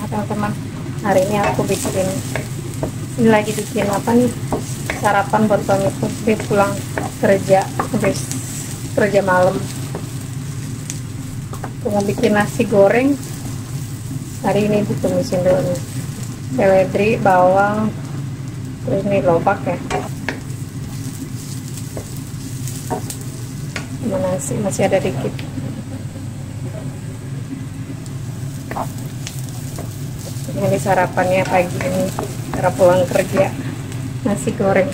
teman-teman, hari ini aku bikin lagi bikin apa nih, sarapan buat suamiku. Dia pulang kerja habis kerja malam. Aku mau bikin nasi goreng. Hari ini ditumisin dulu nih, seledri, bawang, terus ini lobak ya, sama nasi masih ada dikit. Ini sarapannya pagi ini cara pulang kerja, nasi goreng.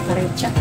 Merica.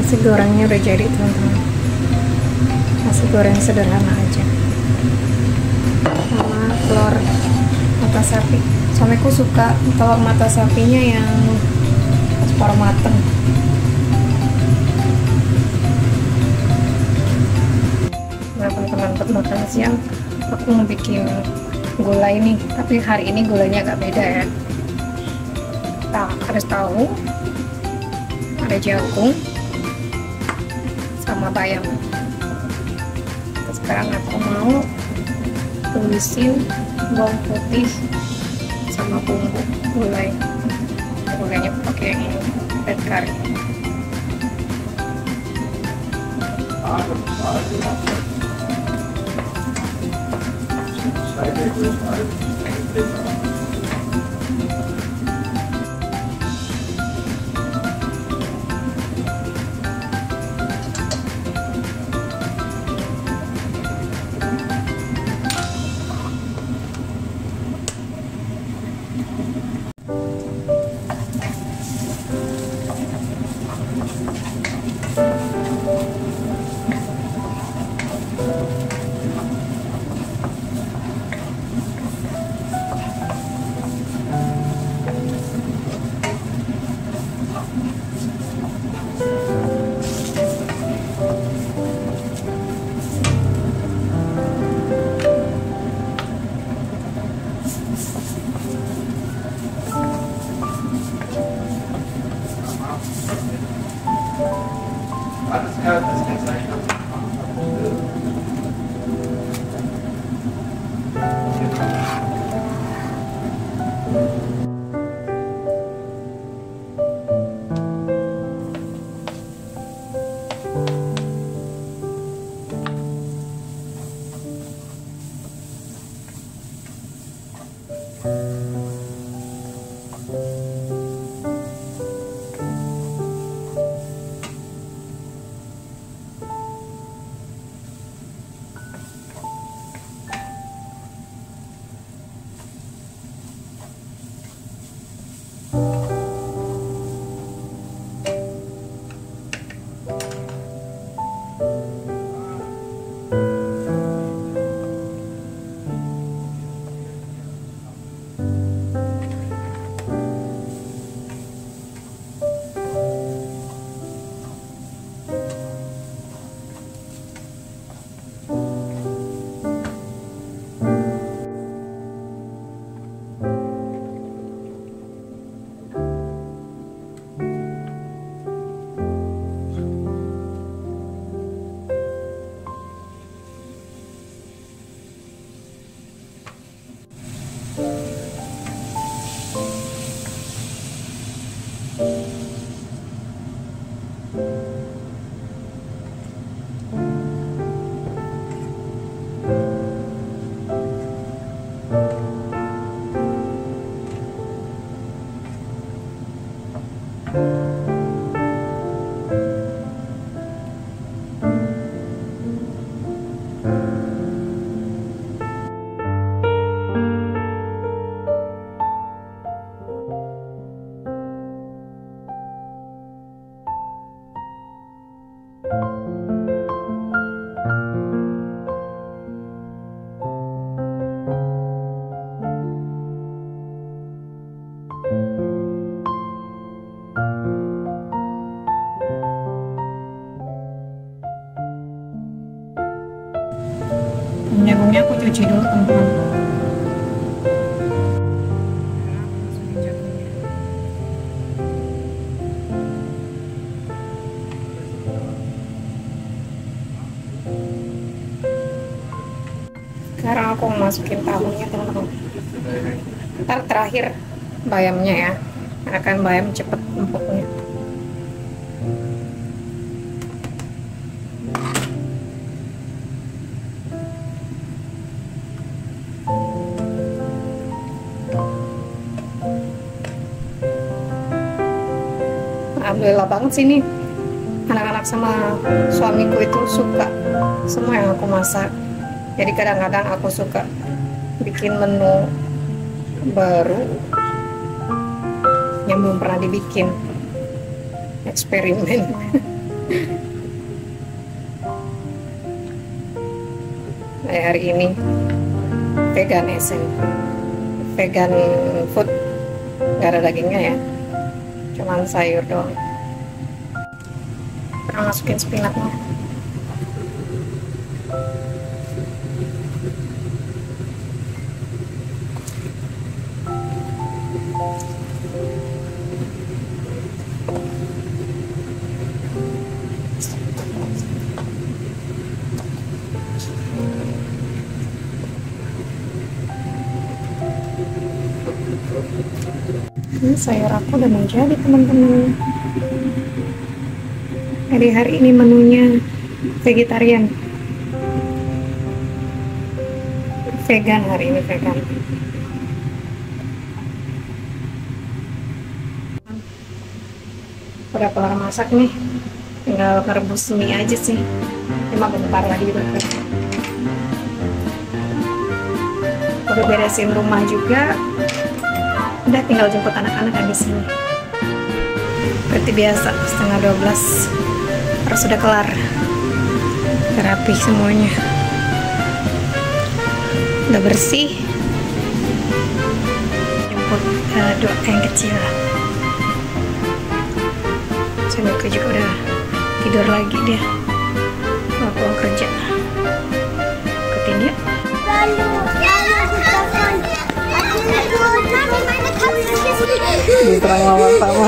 Nasi gorengnya udah jadi teman-teman. Nasi goreng sederhana aja sama telur mata sapi. Suamiku suka telur mata sapinya yang separuh mateng. Nah teman-teman, buat makan siang aku mau bikin gulai nih, tapi hari ini gulainya agak beda ya. Nah, ada tahu, ada jagung sama bayam. Sekarang aku mau tulisin bawang putih sama bumbu gulai. Gulainya pakai yang ini, red curry. Jagungnya aku cuci dulu teman-teman. Sekarang aku masukin tahunya teman-teman. Ntar terakhir bayamnya ya, karena kan bayam cepet empuknya. Alhamdulillah banget sih nih, anak-anak sama suamiku itu suka semua yang aku masak. Jadi kadang-kadang aku suka bikin menu baru yang belum pernah dibikin, eksperimen. Hari ini vegan vegan food, gak ada dagingnya ya, cuman sayur doang. Kita masukin spinatnya. Ini sayur aku udah mau jadi, teman-teman. Jadi hari ini menunya vegetarian, vegan hari ini, vegan. Udah kelar masak nih, tinggal merebus mie aja sih, cuma bentar lagi udah. Udah beresin rumah juga, udah tinggal jemput anak-anak habis ini. Seperti biasa, setengah 12 harus sudah kelar, rapi semuanya, udah bersih. Jemput doa yang kecil. Suamiku juga udah tidur lagi dia, mau pulang kerja. Ikutin dia. Diterang mama sama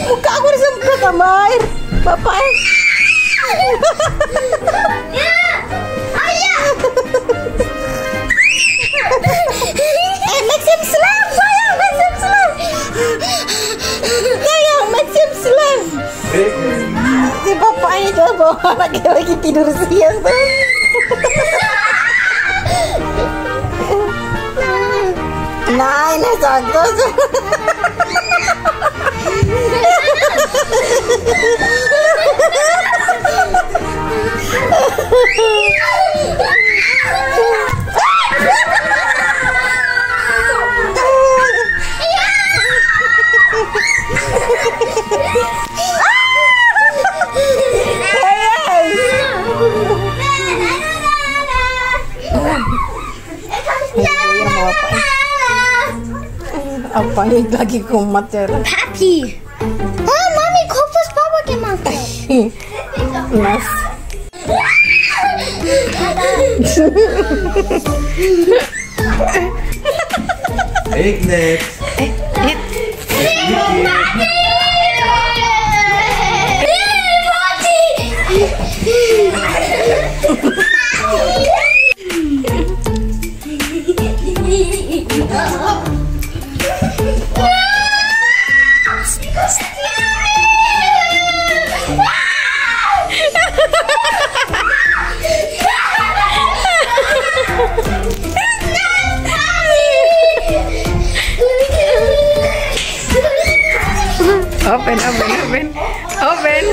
muka aku disemprot sama air, bapak. Maxim Slam, sayang, Maxim Slam. Sayang, Maxim Slam. Si bapaknya juga bawa anaknya lagi tidur siang. Nah, ini santos. Apa ini lagi kumat ya? Papi. Oh, mami, kopos papa ke makan. Mas. Ignet. Open.